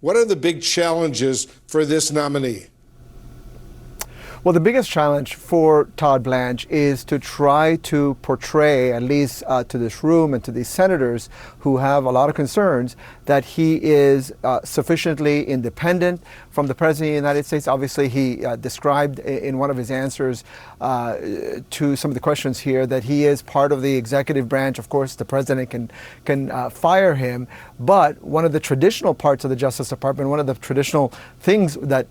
What are the big challenges for this nominee? Well, the biggest challenge for Todd Blanche is to try to portray, at least to this room and to these senators who have a lot of concerns, that he is sufficiently independent from the President of the United States. Obviously, he described in one of his answers to some of the questions here that he is part of the executive branch. Of course, the President can fire him, but one of the traditional parts of the Justice Department, one of the traditional things that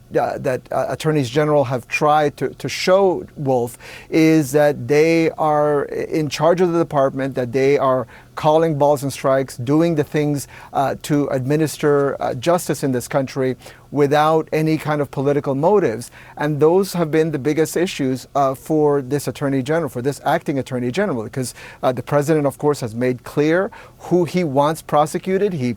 attorneys general have tried to show Wolf is that they are in charge of the department, that they are calling balls and strikes, doing the things to administer justice in this country without any kind of political motives. And those have been the biggest issues for this Attorney General, for this acting Attorney General, because the President, of course, has made clear who he wants prosecuted. He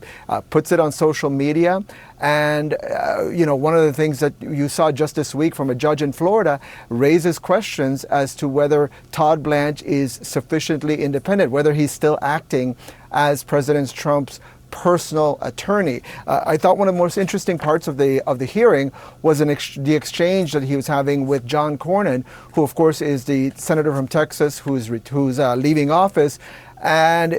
puts it on social media. And, one of the things that you saw just this week from a judge in Florida raises questions as to whether Todd Blanche is sufficiently independent, whether he's still acting as President Trump's personal attorney. I thought one of the most interesting parts of the hearing was the exchange that he was having with John Cornyn, who of course is the senator from Texas who's leaving office, and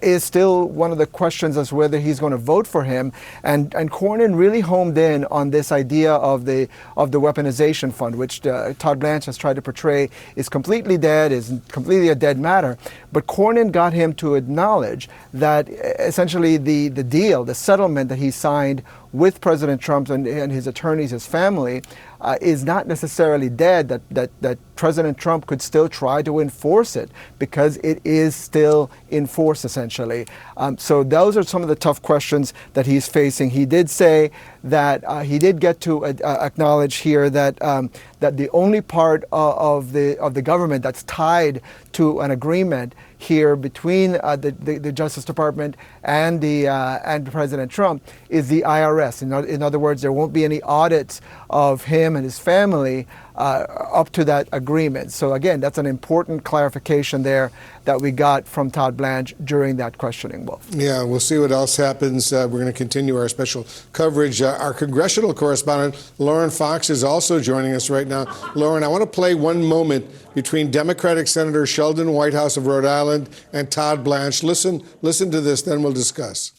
is still one of the questions as to whether he's going to vote for him. And Cornyn really homed in on this idea of the weaponization fund, which Todd Blanche has tried to portray is completely dead, is completely a dead matter. But Cornyn got him to acknowledge that essentially the deal, the settlement that he signed with President Trump and his attorneys, his family, is not necessarily dead, that President Trump could still try to enforce it because it is still in force, essentially. So those are some of the tough questions that he's facing. He did say that he did get to acknowledge here that that the only part of the government that's tied to an agreement here between the Justice Department and President Trump is the IRS. In other words, there won't be any audits of him and his family up to that agreement. So again, that's an important clarification there that we got from Todd Blanche during that questioning, Wolf. Yeah, we'll see what else happens. We're going to continue our special coverage. Our congressional correspondent, Lauren Fox, is also joining us right now. Lauren, I want to play one moment between Democratic Senator Sheldon Whitehouse of Rhode Island and Todd Blanche. Listen to this, then we'll discuss.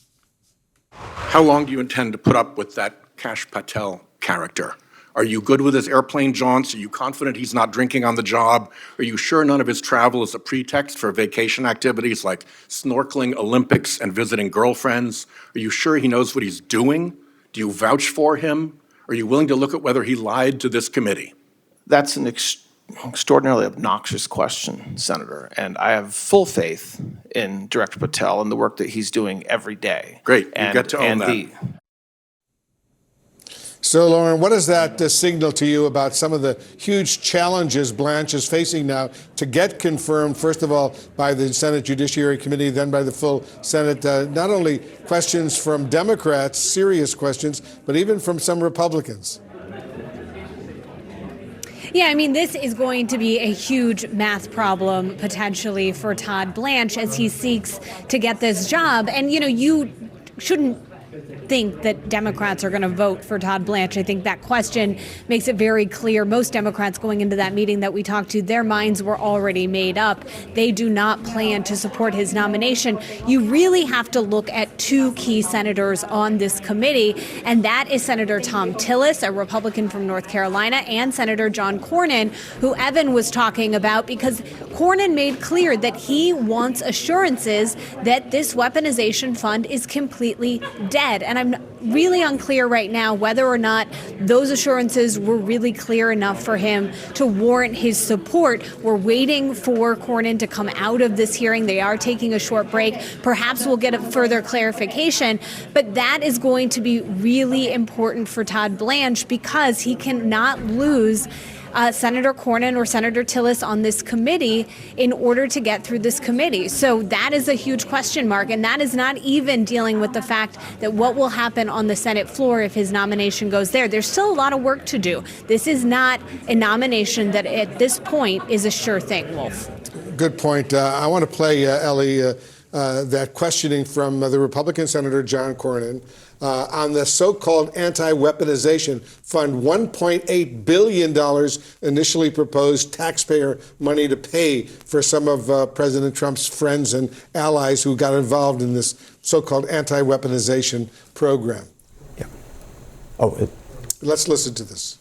How long do you intend to put up with that Kash Patel character? Are you good with his airplane jaunts? Are you confident he's not drinking on the job? Are you sure none of his travel is a pretext for vacation activities like snorkeling, Olympics, and visiting girlfriends? Are you sure he knows what he's doing? Do you vouch for him? Are you willing to look at whether he lied to this committee? That's an extraordinarily obnoxious question, Senator, and I have full faith in Director Patel and the work that he's doing every day. Great, you get to own that. So, Lauren, what does that signal to you about some of the huge challenges Blanche is facing now to get confirmed, first of all, by the Senate Judiciary Committee, then by the full Senate? Not only questions from Democrats, serious questions, but even from some Republicans. Yeah, I mean, this is going to be a huge math problem potentially for Todd Blanche as he seeks to get this job. And, you shouldn't think that Democrats are going to vote for Todd Blanche. I think that question makes it very clear. Most Democrats going into that meeting that we talked to, their minds were already made up. They do not plan to support his nomination. You really have to look at two key senators on this committee, and that is Senator Thom Tillis, a Republican from North Carolina, and Senator John Cornyn, who Evan was talking about, because Cornyn made clear that he wants assurances that this weaponization fund is completely dead. And I'm really unclear right now whether or not those assurances were really clear enough for him to warrant his support. We're waiting for Cornyn to come out of this hearing. They are taking a short break. Perhaps we'll get a further clarification. But that is going to be really important for Todd Blanche because he cannot lose Senator Cornyn or Senator Tillis on this committee in order to get through this committee. So that is a huge question mark, and that is not even dealing with the fact that what will happen on the Senate floor if his nomination goes there. There's still a lot of work to do. This is not a nomination that at this point is a sure thing, Wolf. Good point. I want to play, Ellie, that questioning from the Republican Senator John Cornyn on the so-called anti-weaponization fund, $1.8 billion initially proposed taxpayer money to pay for some of President Trump's friends and allies who got involved in this so-called anti-weaponization program. Yeah. Let's listen to this.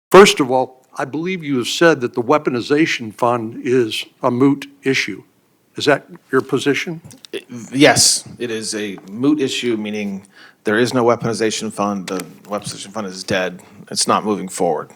First of all, I believe you have said that the weaponization fund is a moot issue. Is that your position? Yes, it is a moot issue, meaning there is no weaponization fund. The weaponization fund is dead. It's not moving forward.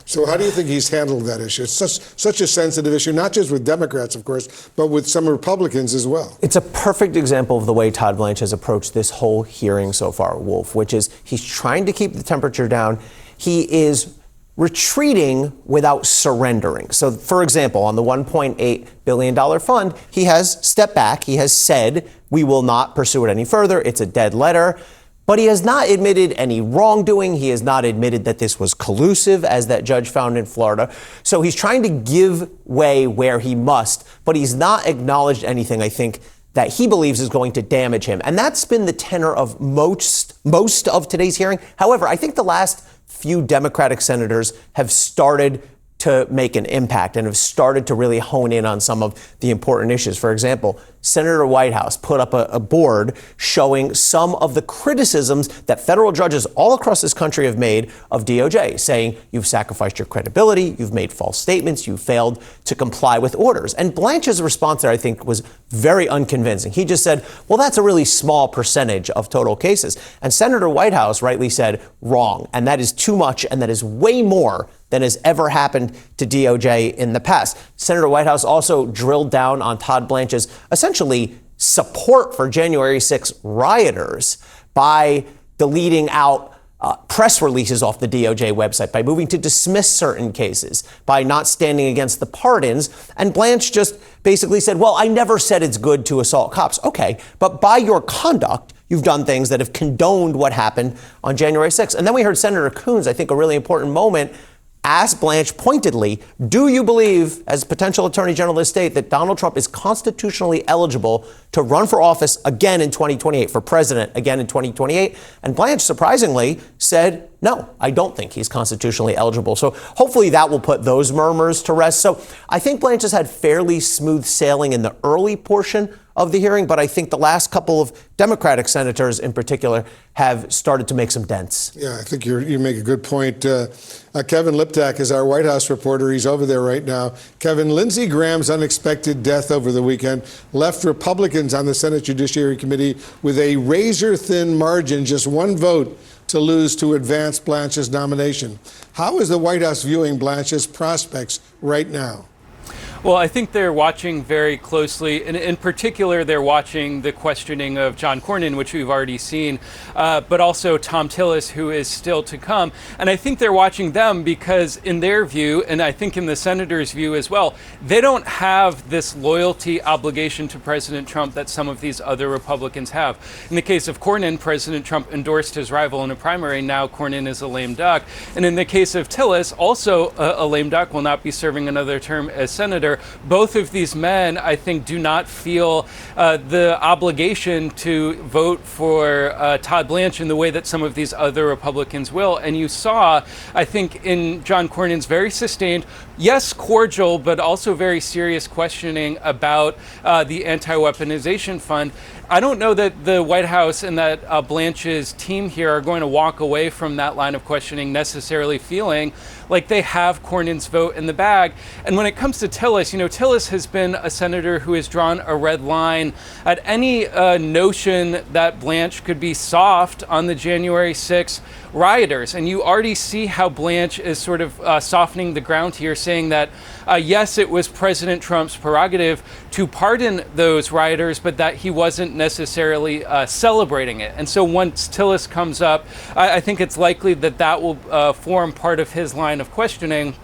So how do you think he's handled that issue? It's such a sensitive issue, not just with Democrats, of course, but with some Republicans as well. It's a perfect example of the way Todd Blanche has approached this whole hearing so far, Wolf, which is he's trying to keep the temperature down. He is retreating without surrendering. So, for example, on the $1.8 billion fund, he has stepped back. He has said, we will not pursue it any further. It's a dead letter. But he has not admitted any wrongdoing. He has not admitted that this was collusive, as that judge found in Florida. So he's trying to give way where he must, but he's not acknowledged anything, I think, that he believes is going to damage him. And that's been the tenor of most of today's hearing. However, I think the last few Democratic senators have started to make an impact and have started to really hone in on some of the important issues. For example, Senator Whitehouse put up a board showing some of the criticisms that federal judges all across this country have made of DOJ, saying you've sacrificed your credibility, you've made false statements, you failed to comply with orders. And Blanche's response there, I think, was very unconvincing. He just said, well, that's a really small percentage of total cases. And Senator Whitehouse rightly said, wrong. And that is too much, and that is way more than has ever happened to DOJ in the past. Senator Whitehouse also drilled down on Todd Blanche's essentially support for January 6 rioters by deleting out press releases off the DOJ website, by moving to dismiss certain cases, by not standing against the pardons. And Blanche just basically said, well, I never said it's good to assault cops. Okay, but by your conduct, you've done things that have condoned what happened on January 6th. And then we heard Senator Coons, I think a really important moment, ask Blanche pointedly, do you believe, as potential Attorney General of the state, that Donald Trump is constitutionally eligible to run for office again in 2028, for president again in 2028? And Blanche, surprisingly, said, no, I don't think he's constitutionally eligible. So hopefully that will put those murmurs to rest. So I think Blanche has had fairly smooth sailing in the early portion of the hearing, but I think the last couple of Democratic senators in particular have started to make some dents. Yeah, I think you make a good point. Kevin Liptak is our White House reporter. He's over there right now. Kevin, Lindsey Graham's unexpected death over the weekend left Republicans on the Senate Judiciary Committee with a razor-thin margin, just one vote to lose to advance Blanche's nomination. How is the White House viewing Blanche's prospects right now? Well, I think they're watching very closely, and in particular, they're watching the questioning of John Cornyn, which we've already seen, but also Thom Tillis, who is still to come. And I think they're watching them because in their view, and I think in the senator's view as well, they don't have this loyalty obligation to President Trump that some of these other Republicans have. In the case of Cornyn, President Trump endorsed his rival in a primary. Now Cornyn is a lame duck. And in the case of Tillis, also a lame duck, will not be serving another term as senator. Both of these men, I think, do not feel the obligation to vote for Todd Blanche in the way that some of these other Republicans will. And you saw, I think, in John Cornyn's very sustained, yes, cordial, but also very serious questioning about the anti-weaponization fund. I don't know that the White House and that Blanche's team here are going to walk away from that line of questioning necessarily feeling like they have Cornyn's vote in the bag. And when it comes to Tillis, Tillis has been a senator who has drawn a red line at any notion that Blanche could be soft on the January 6th rioters. And you already see how Blanche is sort of softening the ground here, saying that, yes, it was President Trump's prerogative to pardon those rioters, but that he wasn't necessarily celebrating it. And so once Tillis comes up, I think it's likely that that will form part of his line of questioning.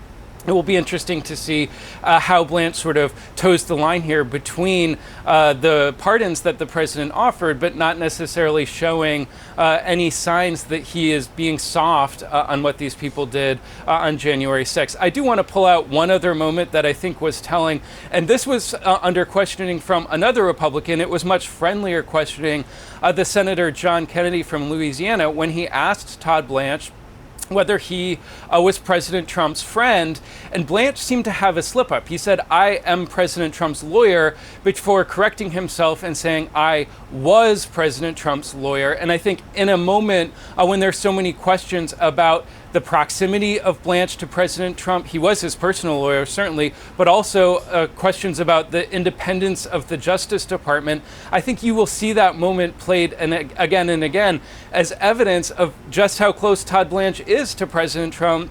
It will be interesting to see how Blanche sort of toes the line here between the pardons that the president offered, but not necessarily showing any signs that he is being soft on what these people did on January 6th. I do want to pull out one other moment that I think was telling, and this was under questioning from another Republican. It was much friendlier questioning, the Senator John Kennedy from Louisiana, when he asked Todd Blanche whether he was President Trump's friend, and Blanche seemed to have a slip up. He said, "I am President Trump's lawyer," before correcting himself and saying, "I was President Trump's lawyer." And I think in a moment when there's so many questions about the proximity of Blanche to President Trump, he was his personal lawyer, certainly, but also questions about the independence of the Justice Department, I think you will see that moment played again and again as evidence of just how close Todd Blanche is to President Trump,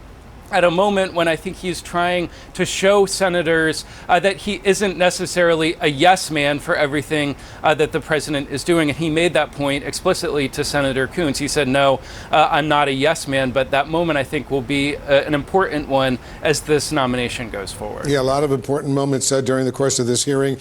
at a moment when I think he's trying to show senators that he isn't necessarily a yes man for everything that the president is doing. And he made that point explicitly to Senator Coons. He said, "No, I'm not a yes man," but that moment I think will be an important one as this nomination goes forward. Yeah, a lot of important moments during the course of this hearing.